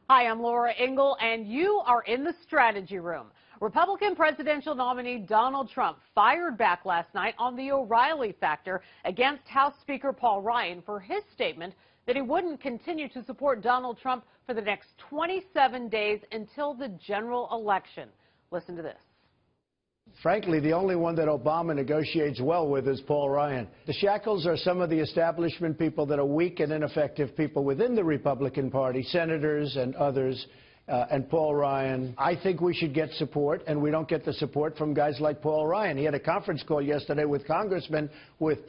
Hi, I'm Laura Ingle, and you are in the strategy room. Republican presidential nominee Donald Trump fired back last night on the O'Reilly factor against House Speaker Paul Ryan for his statement that he wouldn't continue to support Donald Trump for the next 27 days until the general election. Listen to this. Frankly, the only one that Obama negotiates well with is Paul Ryan. The Shackles are some of the establishment people that are weak and ineffective people within the Republican Party, senators and others, and Paul Ryan. I think we should get support, and we don't get the support from guys like Paul Ryan. He had a conference call yesterday with congressmen, with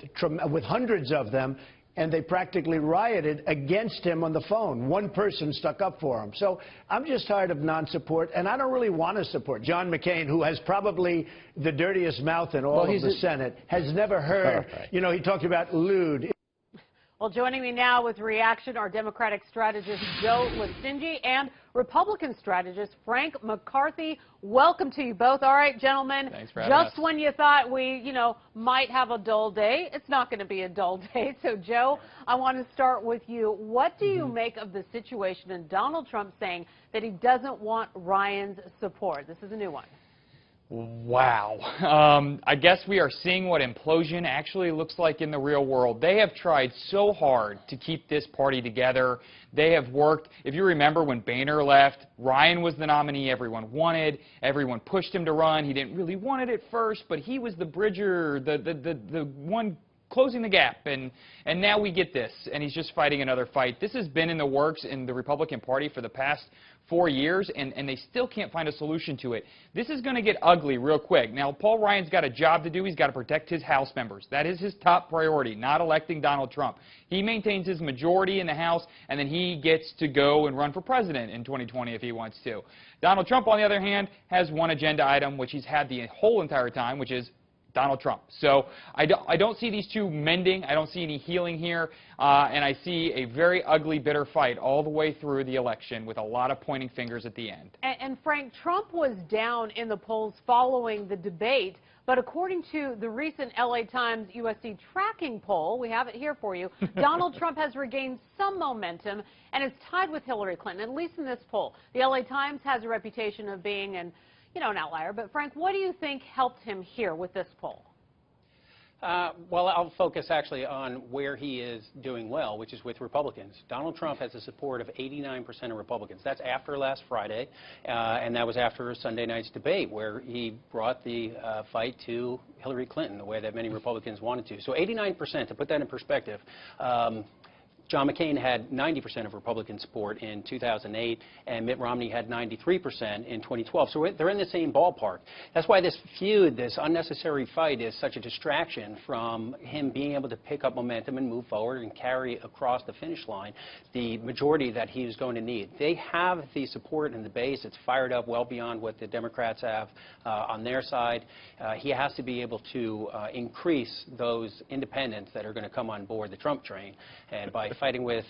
hundreds of them, and they practically rioted against him on the phone. One person stuck up for him. So I'm just tired of non-support, and I don't really want to support John McCain, who has probably the dirtiest mouth in all of the Senate, has never heard, you know, he talked about lewd. Well, joining me now with reaction are Democratic strategist Joe Lastingi and Republican strategist Frank McCarthy. Welcome to you both. All right, gentlemen. Thanks for having us. Just when you thought we, might have a dull day, it's not going to be a dull day. So, Joe, I want to start with you. What do you make of the situation and Donald Trump saying that he doesn't want Ryan's support? This is a new one. Wow. I guess we are seeing what implosion actually looks like in the real world. They have tried so hard to keep this party together. They have worked. If you remember when Boehner left, Ryan was the nominee everyone wanted. Everyone pushed him to run. He didn't really want it at first, but he was the bridger, the one closing the gap, and now we get this, and he's just fighting another fight. This has been in the works in the Republican Party for the past 4 years, and they still can't find a solution to it. This is going to get ugly real quick. Now, Paul Ryan's got a job to do. He's got to protect his House members. That is his top priority, not electing Donald Trump. He maintains his majority in the House, and then he gets to go and run for president in 2020 if he wants to. Donald Trump, on the other hand, has one agenda item, which he's had the whole entire time, which is Donald Trump. So I don't see these two mending. I don't see any healing here. And I see a very ugly, bitter fight all the way through the election with a lot of pointing fingers at the end. And Frank, Trump was down in the polls following the debate. But according to the recent LA Times USC tracking poll, we have it here for you, Donald Trump has regained some momentum and is tied with Hillary Clinton, at least in this poll. The LA Times has a reputation of being an outlier. But, Frank, what do you think helped him here with this poll? Well, I'll focus actually on where he is doing well, which is with Republicans. Donald Trump has the support of 89% of Republicans. That's after last Friday, and that was after Sunday night's debate, where he brought the fight to Hillary Clinton the way that many Republicans wanted to. So 89%, to put that in perspective, John McCain had 90% of Republican support in 2008, and Mitt Romney had 93% in 2012. So they're in the same ballpark. That's why this feud, this unnecessary fight, is such a distraction from him being able to pick up momentum and move forward and carry across the finish line the majority that he was going to need. They have the support in the base. It's fired up well beyond what the Democrats have on their side. He has to be able to increase those independents that are going to come on board the Trump train. And by fighting with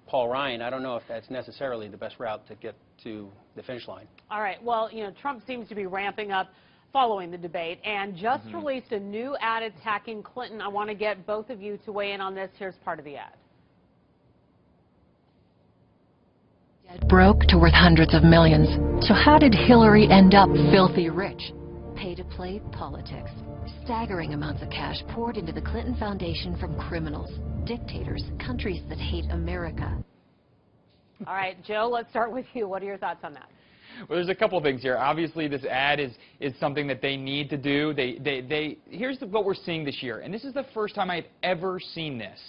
Paul Ryan, I don't know if that's necessarily the best route to get to the finish line. All right. Well, Trump seems to be ramping up following the debate and just released a new ad attacking Clinton. I want to get both of you to weigh in on this. Here's part of the ad. Broke to worth hundreds of millions. So how did Hillary end up filthy rich? Pay-to-play politics. Staggering amounts of cash poured into the Clinton Foundation from criminals, dictators, countries that hate America. All right, Joe, let's start with you. What are your thoughts on that? Well, there's a couple things here. Obviously, this ad is something that they need to do. Here's what we're seeing this year, and this is the first time I've ever seen this.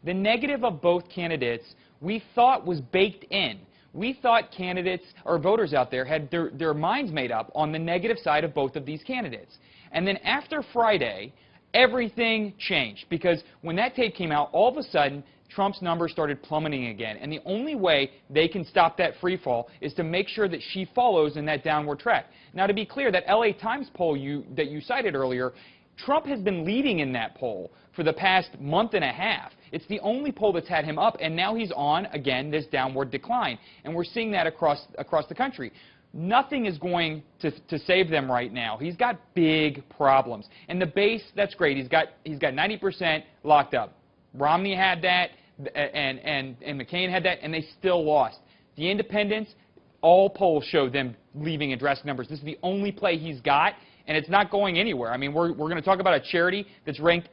The negative of both candidates we thought was baked in. We thought candidates or voters out there had their minds made up on the negative side of both of these candidates. And then after Friday, everything changed, because when that tape came out, all of a sudden, Trump's numbers started plummeting again. And the only way they can stop that free fall is to make sure that she follows in that downward track. Now, to be clear, that LA Times poll that you cited earlier, Trump has been leading in that poll for the past month and a half. It's the only poll that's had him up, and now he's on, again, this downward decline. And we're seeing that across the country. Nothing is going to save them right now. He's got big problems. And the base, that's great. He's got 90% locked up. Romney had that, and McCain had that, and they still lost. The independents, all polls show them leaving in drastic numbers. This is the only play he's got, and it's not going anywhere. I mean, we're going to talk about a charity that's ranked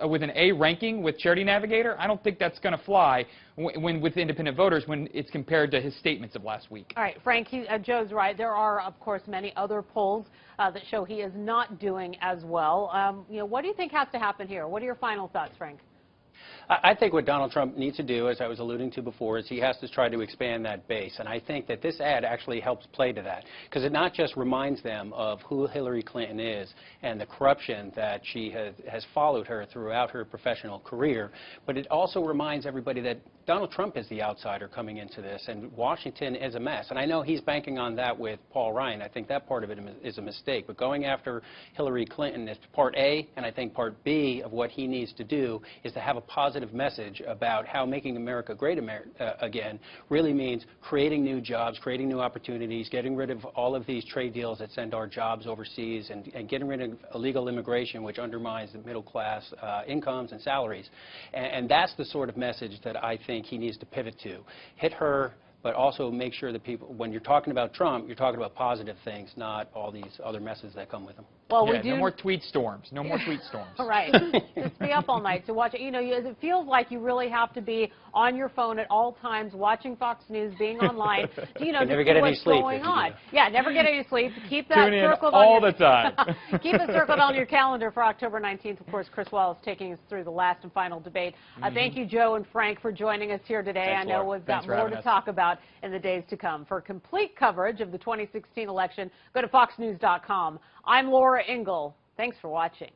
with an A ranking with Charity Navigator. I don't think that's going to fly with independent voters when it's compared to his statements of last week. All right, Frank, Joe's right. There are, of course, many other polls that show he is not doing as well. What do you think has to happen here? What are your final thoughts, Frank? I think what Donald Trump needs to do, as I was alluding to before, is he has to try to expand that base. And I think that this ad actually helps play to that, because it not just reminds them of who Hillary Clinton is and the corruption that she has followed her throughout her professional career, but it also reminds everybody that Donald Trump is the outsider coming into this, and Washington is a mess. And I know he's banking on that with Paul Ryan. I think that part of it is a mistake. But going after Hillary Clinton is part A, and I think part B of what he needs to do is to have a positive message about how making America great again really means creating new jobs, creating new opportunities, getting rid of all of these trade deals that send our jobs overseas, and getting rid of illegal immigration, which undermines the middle class incomes and salaries. And that's the sort of message that I think he needs to pivot to. Hit her, but also make sure that people, when you're talking about Trump, you're talking about positive things, not all these other messes that come with him. Well, yeah, no more tweet storms. No more tweet storms. All right. Just be up all night to watch it. It feels like you really have to be on your phone at all times, watching Fox News, being online, to never see get any what's sleep going on. Yeah, never get any sleep. Keep that Tune in circled all on your, the time. Keep it circled on your calendar for October 19th. Of course, Chris Wallace taking us through the last and final debate. Thank you, Joe and Frank, for joining us here today. Thanks, I know Laura. we've got Thanks for more having to us. talk about in the days to come. For complete coverage of the 2016 election, go to foxnews.com. I'm Laura Ingle. Thanks for watching.